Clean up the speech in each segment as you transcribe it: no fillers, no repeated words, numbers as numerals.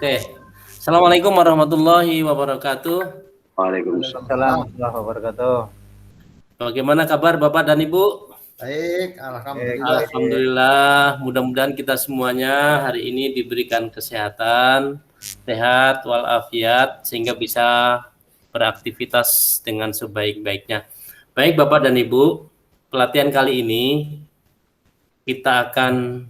Oke. Assalamualaikum warahmatullahi wabarakatuh. Waalaikumsalam. Waalaikumsalam warahmatullahi wabarakatuh. Bagaimana kabar Bapak dan Ibu? Baik, alhamdulillah. Alhamdulillah, mudah-mudahan kita semuanya hari ini diberikan kesehatan, sehat walafiat sehingga bisa beraktivitas dengan sebaik-baiknya. Baik Bapak dan Ibu, pelatihan kali ini kita akan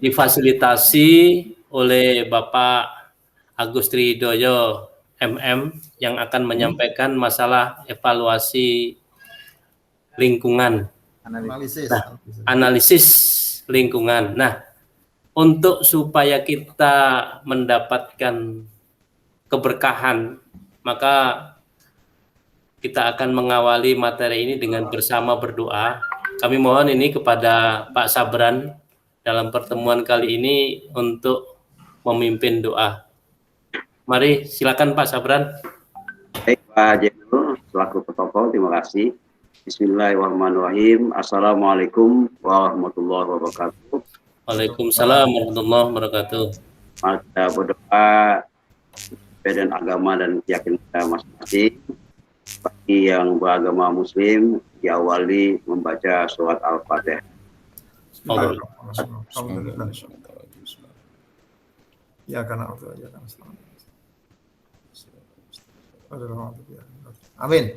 difasilitasi oleh Bapak Agus Tridoyo MM yang akan menyampaikan masalah evaluasi lingkungan, analisis lingkungan. Nah, untuk supaya kita mendapatkan keberkahan, maka kita akan mengawali materi ini dengan bersama berdoa. Kami mohon ini kepada Pak Sabran dalam pertemuan kali ini untuk memimpin doa. Mari silakan Pak Sabran. Baik Pak Jenul, selaku protokol, terima kasih. Bismillahirrahmanirrahim. Assalamualaikum warahmatullahi wabarakatuh. Waalaikumsalam warahmatullahi wabarakatuh. Mari kita berdoa dan agama dan keyakinan kita masing-masing. Bagi yang beragama Muslim, diawali membaca surat Al-Fatihah. Ya karena Amin.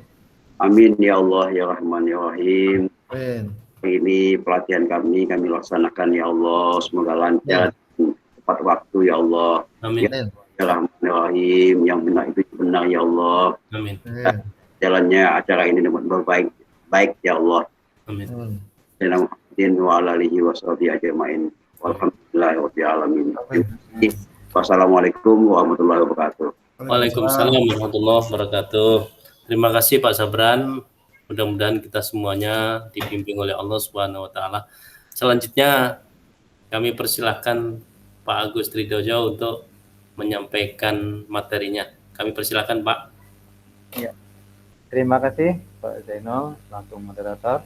Amin ya Allah ya Rahman ya Rahim. Amin. Ini pelatihan kami laksanakan ya Allah, semoga lancar, tepat waktu ya Allah. Amin. Ya Rahman ya Rahim, yang benar itu benar ya Allah. Amin. Jalannya acara ini dapat baik ya Allah. Amin. Dalam Muhammadin wa alihi washabihi ajmain. Walhamdulillahirabbil alamin. Wassalamualaikum warahmatullahi wabarakatuh. Waalaikumsalam warahmatullahi wabarakatuh. Terima kasih Pak Sabran. Mudah-mudahan kita semuanya dibimbing oleh Allah Subhanahu wa taala. Selanjutnya kami persilahkan Pak Agus Tridoyo untuk menyampaikan materinya. Kami persilahkan Pak. Ya. Terima kasih Pak Zainal selaku moderator.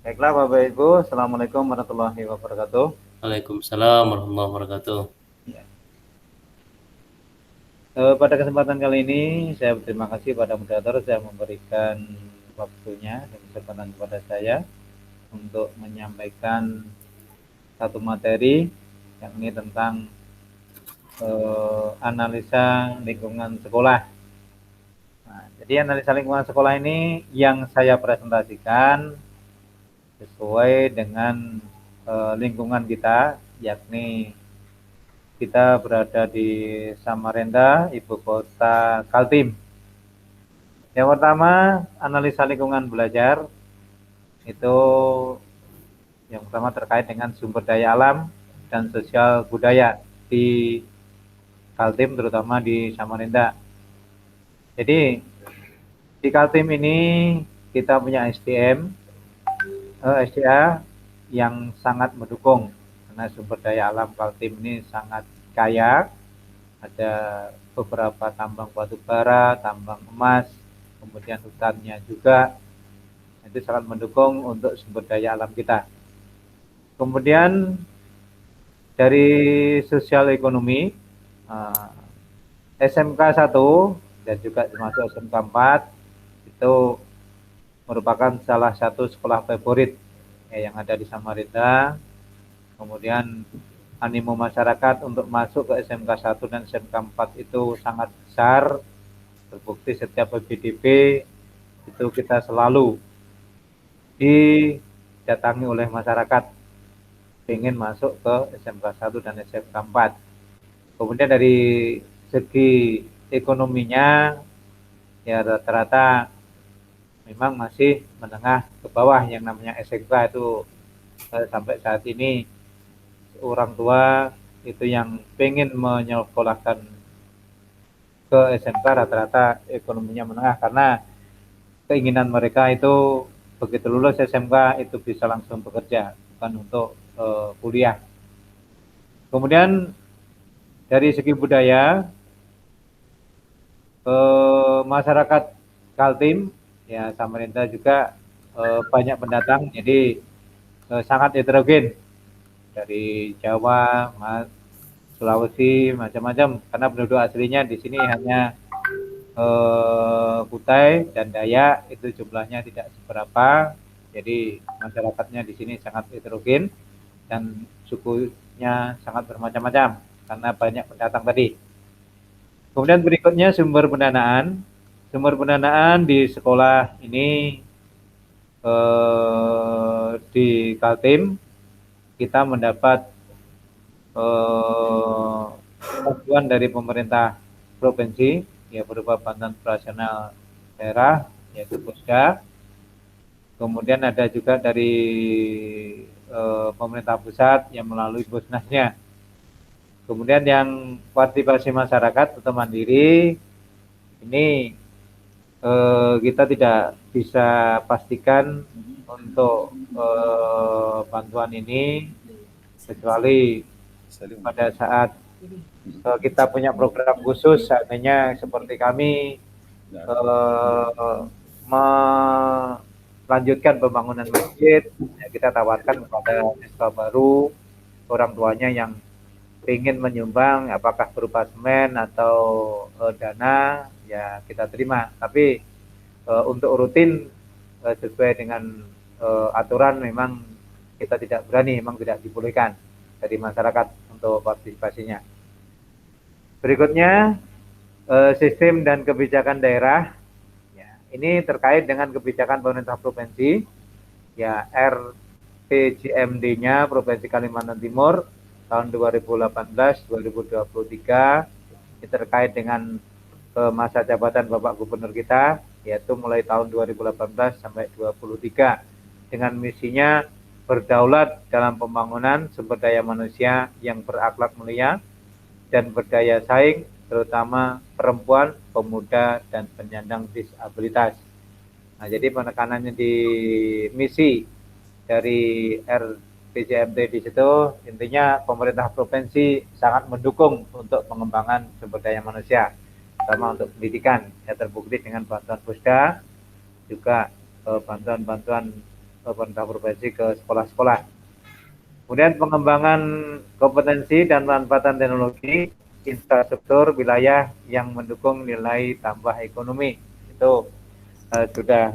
Baiklah Bapak Ibu, Assalamualaikum warahmatullahi wabarakatuh. Waalaikumsalam warahmatullahi wabarakatuh. Ya. Pada kesempatan kali ini saya berterima kasih pada moderator yang memberikan waktunya dan kesempatan kepada saya untuk menyampaikan satu materi yakni tentang analisa lingkungan sekolah. Nah, jadi analisa lingkungan sekolah ini yang saya presentasikan sesuai dengan lingkungan kita, yakni kita berada di Samarinda, ibu kota Kaltim. Yang pertama, analisa lingkungan belajar itu yang pertama terkait dengan sumber daya alam dan sosial budaya di Kaltim, terutama di Samarinda. Jadi di Kaltim ini kita punya SDA yang sangat mendukung karena sumber daya alam Kaltim ini sangat kaya. Ada beberapa tambang batu bara, tambang emas, kemudian hutannya juga itu sangat mendukung untuk sumber daya alam kita. Kemudian dari sosial ekonomi SMK 1 dan juga termasuk SMK 4 itu merupakan salah satu sekolah favorit yang ada di Samarinda. Kemudian animo masyarakat untuk masuk ke SMK 1 dan SMK 4 itu sangat besar. Terbukti setiap PBDB itu kita selalu didatangi oleh masyarakat ingin masuk ke SMK 1 dan SMK 4. Kemudian dari segi ekonominya ya rata-rata memang masih menengah ke bawah, yang namanya SMK itu sampai saat ini orang tua itu yang pengen menyekolahkan ke SMK rata-rata ekonominya menengah karena keinginan mereka itu begitu lulus SMK itu bisa langsung bekerja, bukan untuk kuliah. Kemudian dari segi budaya masyarakat Kaltim ya Samarinda juga banyak pendatang, jadi sangat heterogen dari Jawa, Sulawesi, macam-macam. Karena penduduk aslinya di sini hanya Kutai dan Dayak, itu jumlahnya tidak seberapa. Jadi masyarakatnya di sini sangat heterogen dan sukunya sangat bermacam-macam karena banyak pendatang tadi. Kemudian berikutnya sumber pendanaan. Sumber pendanaan di sekolah ini di Kaltim kita mendapat bantuan dari pemerintah provinsi ya berupa bantuan operasional daerah yaitu Pusda. Kemudian ada juga dari pemerintah pusat yang melalui Busnasnya. Kemudian yang partisipasi masyarakat atau mandiri ini kita tidak bisa pastikan untuk bantuan ini kecuali pada saat kita punya program khusus, seandainya seperti kami melanjutkan pembangunan masjid, ya kita tawarkan kepada siswa baru, orang tuanya yang ingin menyumbang, apakah berupa semen atau dana, ya kita terima. Tapi untuk rutin sesuai dengan aturan memang kita tidak berani, memang tidak dibolehkan dari masyarakat untuk partisipasinya. Berikutnya sistem dan kebijakan daerah. Ya, ini terkait dengan kebijakan pemerintah provinsi. Ya, RPJMD-nya Provinsi Kalimantan Timur tahun 2018-2023 ini terkait dengan masa jabatan Bapak Gubernur kita, yaitu mulai tahun 2018 sampai 2023 dengan misinya berdaulat dalam pembangunan sumber daya manusia yang berakhlak mulia dan berdaya saing, terutama perempuan, pemuda, dan penyandang disabilitas. Nah, jadi penekanannya di misi dari RPJMD di situ, intinya pemerintah provinsi sangat mendukung untuk pengembangan sumber daya manusia, terutama untuk pendidikan. Ya, terbukti dengan bantuan Pusda, juga bantuan-bantuan pemerintah provinsi ke sekolah-sekolah. Kemudian pengembangan kompetensi dan manfaatan teknologi infrastruktur wilayah yang mendukung nilai tambah ekonomi. Itu sudah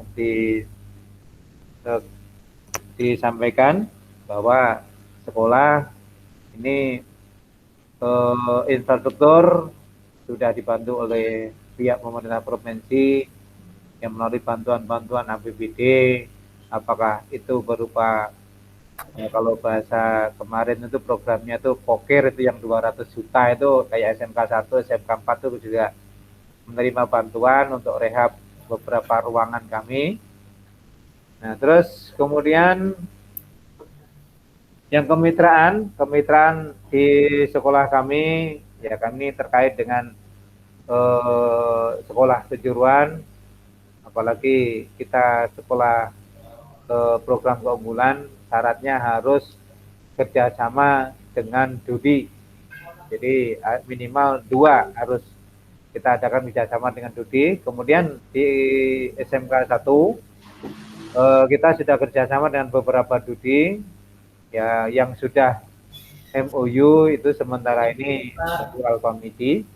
disampaikan bahwa sekolah ini infrastruktur sudah dibantu oleh pihak pemerintah provinsi yang melalui bantuan-bantuan APBD, apakah itu berupa kalau bahasa kemarin itu programnya itu pokir itu yang 200 juta itu kayak SMK 1, SMK 4 itu juga menerima bantuan untuk rehab beberapa ruangan kami. Nah, terus kemudian yang kemitraan di sekolah kami, ya kami terkait dengan sekolah kejuruan, apalagi kita sekolah program keunggulan, syaratnya harus kerjasama dengan DUDI. Jadi minimal 2 harus kita adakan kerjasama dengan DUDI. Kemudian di SMK 1 kita sudah kerjasama dengan beberapa DUDI ya yang sudah MOU itu sementara ini Mutual Committee.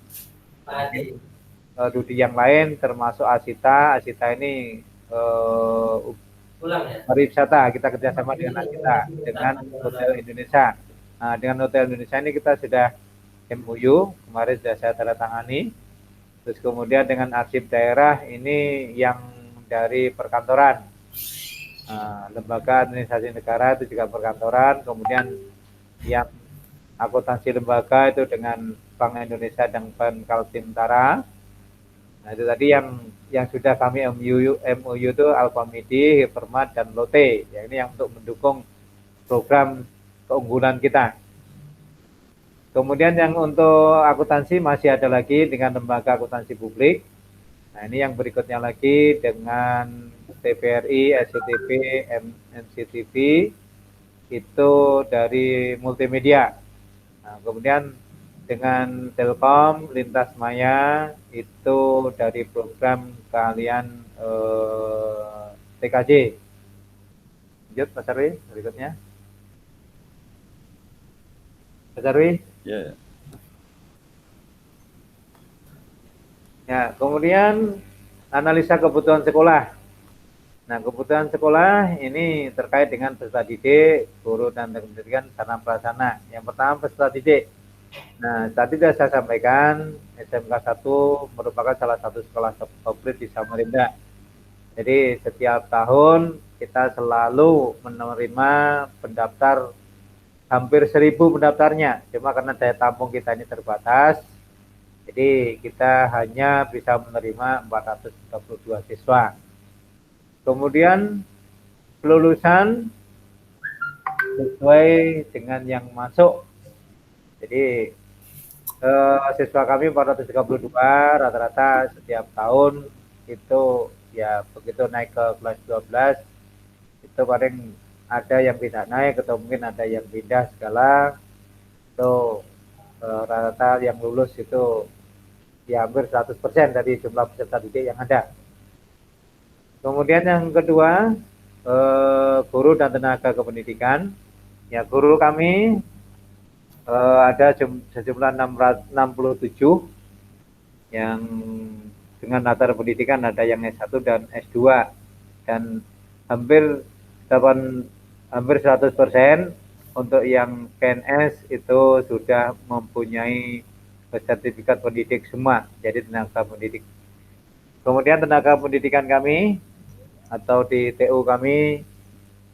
DUDI yang lain termasuk Asita ini pariwisata, kita kerjasama dengan Asita, dengan Hotel Indonesia. Nah, dengan Hotel Indonesia ini kita sudah MOU, kemarin sudah saya tanda tangani. Terus kemudian dengan arsip daerah ini yang dari perkantoran, lembaga administrasi negara itu juga perkantoran. Kemudian yang akuntansi lembaga itu dengan Bank Indonesia dan Bank Kaltim Utara. Nah, itu tadi yang sudah kami MOU itu Alpamidi, Hypermat, dan Lotte. Ya, ini yang untuk mendukung program keunggulan kita. Kemudian yang untuk akuntansi masih ada lagi dengan lembaga akuntansi publik. Nah, ini yang berikutnya lagi dengan TVRI, SCTV, MCTV, itu dari multimedia. Nah, kemudian dengan Telkom, Lintas Maya, itu dari program keahlian TKJ. Lanjut Mas Arwi, berikutnya. Mas Arwi? Ya. Ya, kemudian analisa kebutuhan sekolah. Nah, kebutuhan sekolah ini terkait dengan peserta didik, guru dan tenaga pendidikan sarana prasarana. Yang pertama peserta didik. Nah, tadi sudah saya sampaikan SMK 1 merupakan salah satu sekolah favorit di Samarinda. Jadi setiap tahun kita selalu menerima pendaftar hampir 1.000 pendaftarnya. Cuma karena daya tampung kita ini terbatas, jadi kita hanya bisa menerima 432 siswa. Kemudian kelulusan sesuai dengan yang masuk. Jadi siswa kami 432 rata-rata setiap tahun itu ya begitu naik ke kelas 12 itu paling ada yang tidak naik atau mungkin ada yang pindah segala. Itu rata-rata yang lulus itu ya hampir 100% dari jumlah peserta didik yang ada. Kemudian yang kedua, guru dan tenaga kependidikan. Ya, guru kami ada sejumlah 67 yang dengan latar pendidikan ada yang S1 dan S2 dan hampir 100% untuk yang PNS itu sudah mempunyai sertifikat pendidik semua, jadi tenaga pendidik. Kemudian tenaga pendidikan kami atau di TU kami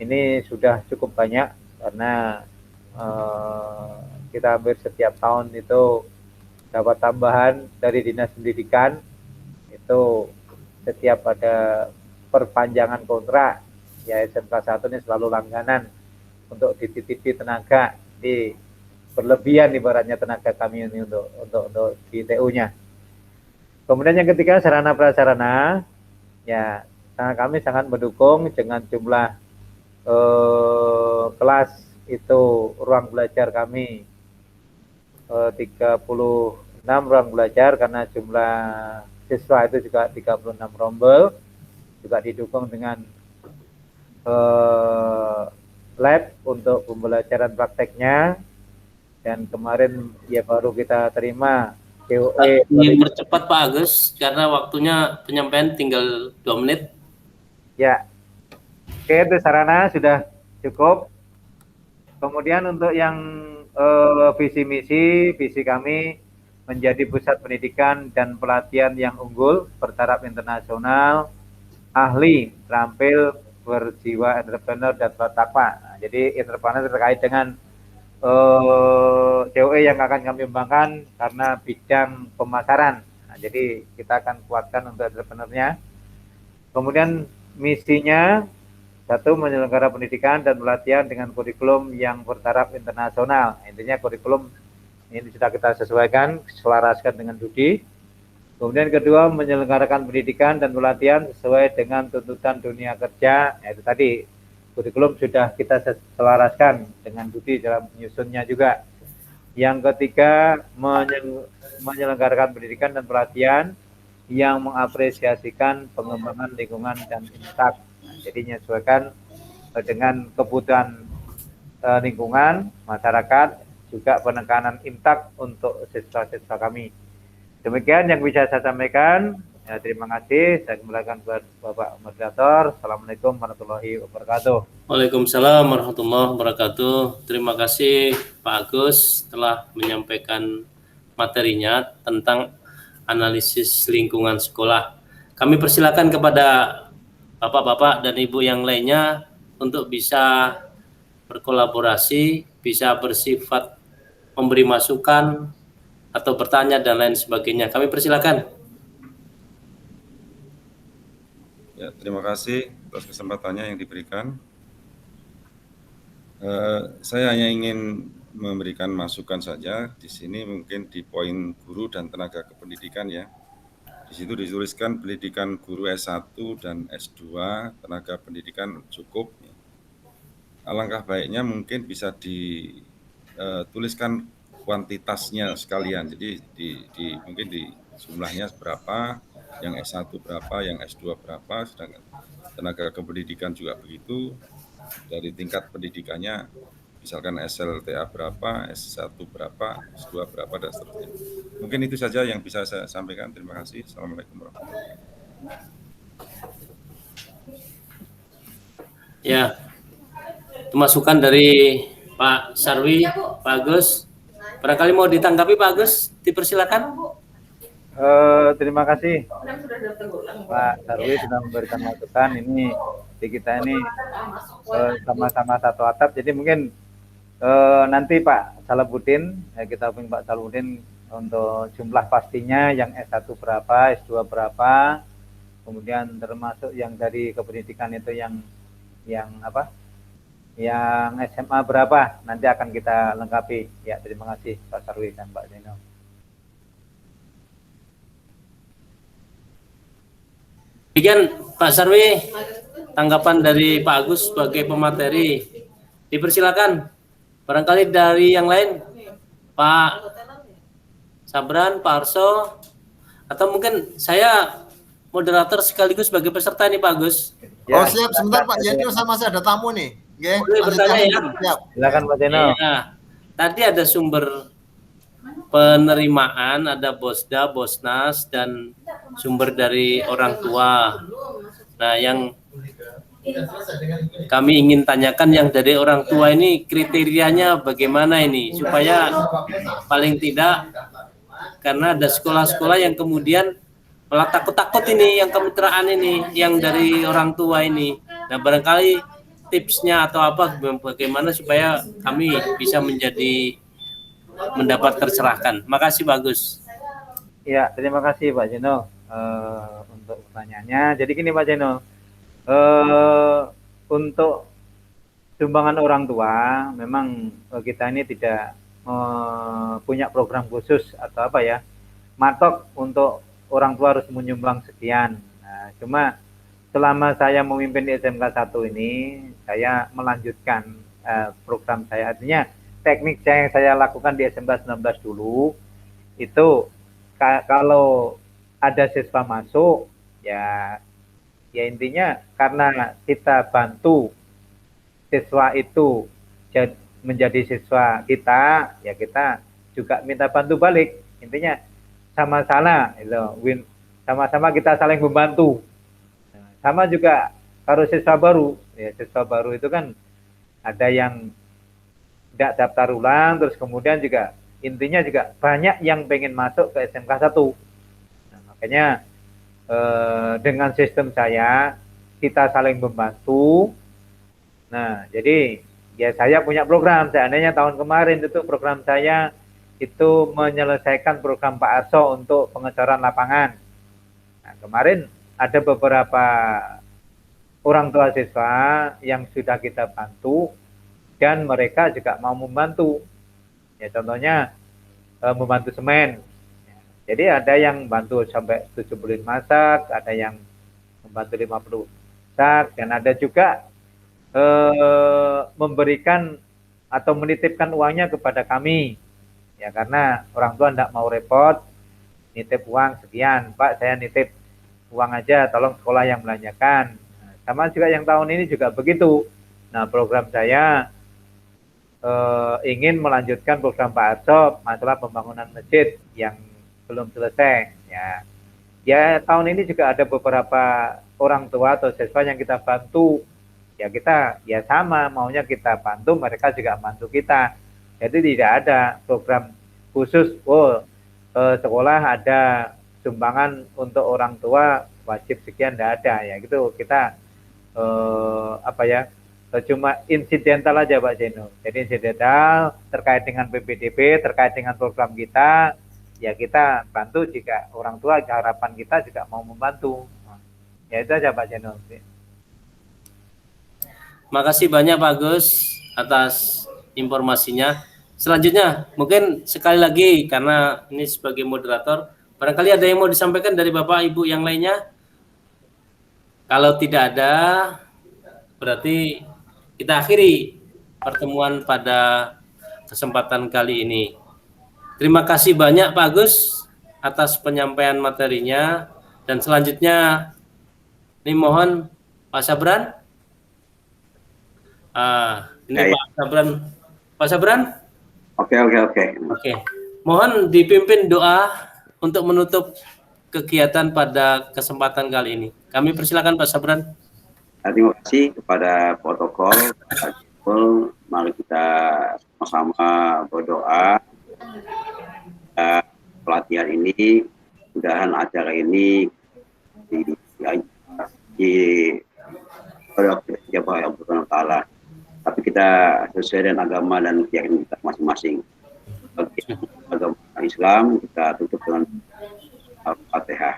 ini sudah cukup banyak karena kita hampir setiap tahun itu dapat tambahan dari Dinas Pendidikan itu setiap ada perpanjangan kontrak ya SMK 1 ini selalu langganan untuk dititipi tenaga di berlebihan ibaratnya tenaga kami ini untuk di TU-nya. Kemudian yang ketiga sarana prasarana ya kami sangat mendukung dengan jumlah kelas itu ruang belajar kami 36 ruang belajar karena jumlah siswa itu juga 36 rombel, juga didukung dengan lab untuk pembelajaran prakteknya dan kemarin ya baru kita terima COE. Dipercepat Pak Agus karena waktunya penyampaian tinggal 2 menit. Ya, oke itu sarana sudah cukup. Kemudian untuk yang visi misi kami menjadi pusat pendidikan dan pelatihan yang unggul bertaraf internasional, ahli, terampil, berjiwa entrepreneur dan bertakwa. Nah, jadi entrepreneur terkait dengan COE yang akan kami kembangkan karena bidang pemasaran. Nah, jadi kita akan kuatkan untuk entrepreneurnya. Kemudian misinya satu, menyelenggara pendidikan dan pelatihan dengan kurikulum yang bertaraf internasional. Intinya kurikulum ini sudah kita sesuaikan, selaraskan dengan Dudi. Kemudian kedua, menyelenggarakan pendidikan dan pelatihan sesuai dengan tuntutan dunia kerja. Yaitu tadi, kurikulum sudah kita selaraskan dengan Dudi dalam menyusunnya juga. Yang ketiga, menyelenggarakan pendidikan dan pelatihan yang mengapresiasikan pengembangan lingkungan dan intak. Jadi menyesuaikan dengan kebutuhan lingkungan, masyarakat, juga penekanan imtak untuk siswa-siswa kami. Demikian yang bisa saya sampaikan. Ya, terima kasih. Saya kembalikan kepada Bapak Moderator. Assalamualaikum warahmatullahi wabarakatuh. Waalaikumsalam warahmatullahi wabarakatuh. Terima kasih Pak Agus telah menyampaikan materinya tentang analisis lingkungan sekolah. Kami persilakan kepada Bapak-bapak dan Ibu yang lainnya untuk bisa berkolaborasi, bisa bersifat memberi masukan atau bertanya dan lain sebagainya. Kami persilakan. Ya, terima kasih atas kesempatannya yang diberikan. Saya hanya ingin memberikan masukan saja di sini mungkin di poin guru dan tenaga kependidikan ya. Di situ dituliskan pendidikan guru S1 dan S2, tenaga pendidikan cukup. Alangkah baiknya mungkin bisa dituliskan kuantitasnya sekalian. Jadi mungkin di jumlahnya berapa, yang S1 berapa, yang S2 berapa, sedangkan tenaga kependidikan juga begitu. Dari tingkat pendidikannya misalkan SLTA berapa, S1 berapa, S2 berapa, dan seterusnya. Mungkin itu saja yang bisa saya sampaikan. Terima kasih. Assalamualaikum warahmatullahi wabarakatuh. Ya, itu masukan dari Pak Sarwi, Pak Agus. Barangkali mau ditanggapi Pak Agus, dipersilakan. Terima kasih Pak Sarwi sudah memberikan masukan. Ini di kita ini sama-sama satu atap. Jadi mungkin nanti Pak Salahuddin, kita hubungi Pak Salahuddin untuk jumlah pastinya yang S1 berapa, S2 berapa, kemudian termasuk yang dari kependidikan itu yang apa? Yang SMA berapa, nanti akan kita lengkapi. Ya, terima kasih Pak Sarwi dan Pak Zeno. Demikian Pak Sarwi, tanggapan dari Pak Agus sebagai pemateri. Dipersilakan. Barangkali dari yang lain, Pak Sabran, Pak Arso, atau mungkin saya moderator sekaligus sebagai peserta nih Pak Agus. Oh siap, sebentar Pak Zeno, saya masih ada tamu nih. Oke, Boleh bertanya ya. siap. Silakan Pak Zeno. Iya. Tadi ada sumber penerimaan, ada Bosda, Bosnas, dan sumber dari orang tua. Nah, yang kami ingin tanyakan yang dari orang tua ini kriterianya bagaimana ini supaya paling tidak, karena ada sekolah-sekolah yang kemudian malah takut-takut ini yang kemitraan ini yang dari orang tua ini. Nah, barangkali tipsnya atau apa bagaimana supaya kami bisa mendapat tercerahkan. Makasih bagus. Ya, terima kasih Pak Zeno untuk pertanyaannya. Jadi gini Pak Zeno, untuk sumbangan orang tua, memang kita ini tidak punya program khusus atau apa ya, matok untuk orang tua harus menyumbang sekian. Nah, cuma selama saya memimpin di SMK 1 ini, saya melanjutkan program saya. Artinya teknik yang saya lakukan di SMK 19 dulu, itu kalau ada siswa masuk, ya intinya karena kita bantu siswa itu menjadi siswa kita, ya kita juga minta bantu balik. Intinya sama-sama kita saling membantu. Sama juga kalau siswa baru, ya siswa baru itu kan ada yang tidak daftar ulang, terus kemudian juga intinya juga banyak yang pengen masuk ke SMK 1. Nah, makanya dengan sistem saya, kita saling membantu. Nah, jadi ya saya punya program, seandainya tahun kemarin itu program saya itu menyelesaikan program Pak Arso untuk pengecoran lapangan. Nah, kemarin ada beberapa orang tua siswa yang sudah kita bantu, dan mereka juga mau membantu. Ya, contohnya membantu semen. Jadi ada yang bantu sampai 70 masak, ada yang membantu 50 sak, dan ada juga memberikan atau menitipkan uangnya kepada kami. Ya, karena orang tua tidak mau repot, nitip uang sekian, Pak saya nitip uang aja, tolong sekolah yang belanjakan. Nah, sama juga yang tahun ini juga begitu. Nah, program saya ingin melanjutkan program Pak Arso masalah pembangunan masjid yang belum selesai. Ya tahun ini juga ada beberapa orang tua atau siswa yang kita bantu. Ya kita ya sama maunya kita bantu, mereka juga bantu kita. Jadi tidak ada program khusus. Sekolah ada sumbangan untuk orang tua wajib sekian, tidak ada. Ya gitu kita cuma insidental aja Pak Zeno. Jadi insidental terkait dengan PPDB, terkait dengan program kita, ya kita bantu jika orang tua, harapan kita juga mau membantu. Ya itu aja Pak Zeno. Makasih banyak Pak Agus atas informasinya. Selanjutnya mungkin sekali lagi karena ini sebagai moderator, barangkali ada yang mau disampaikan dari Bapak Ibu yang lainnya. Kalau tidak ada, berarti kita akhiri pertemuan pada kesempatan kali ini. Terima kasih banyak Pak Agus atas penyampaian materinya, dan selanjutnya ini mohon Pak Sabran. Ini ya, Pak Sabran Pak Sabran? Oke. Oke. Mohon dipimpin doa untuk menutup kegiatan pada kesempatan kali ini. Kami persilakan Pak Sabran. Terima kasih kepada protokol. Mari kita sama-sama berdoa. Pelatihan ini, mudahan acara ini taala. Tapi kita sesuai dengan agama dan keyakinan kita masing-masing. Bagi agama Islam kita tutup dengan Al-Fatihah.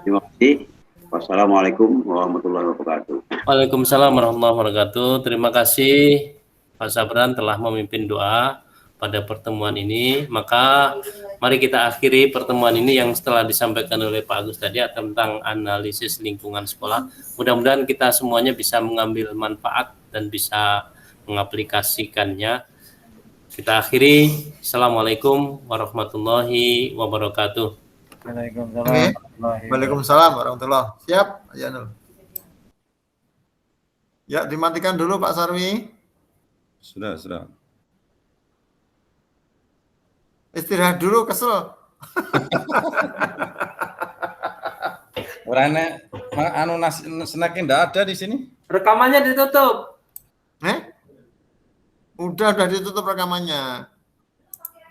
Terima kasih. Wassalamualaikum warahmatullahi wabarakatuh. Waalaikumsalam warahmatullahi wabarakatuh. Terima kasih Pak Sabran telah memimpin doa pada pertemuan ini. Maka mari kita akhiri pertemuan ini yang setelah disampaikan oleh Pak Agus tadi tentang analisis lingkungan sekolah. Mudah-mudahan kita semuanya bisa mengambil manfaat dan bisa mengaplikasikannya. Kita akhiri. Assalamualaikum warahmatullahi wabarakatuh. Waalaikumsalam warahmatullahi. Siap, ya Nur. Ya, dimatikan dulu Pak Sarwi. Sudah. Istirahat dulu, kesel. Orangnya snacknya nggak ada di sini. Rekamannya ditutup. Udah ditutup rekamannya.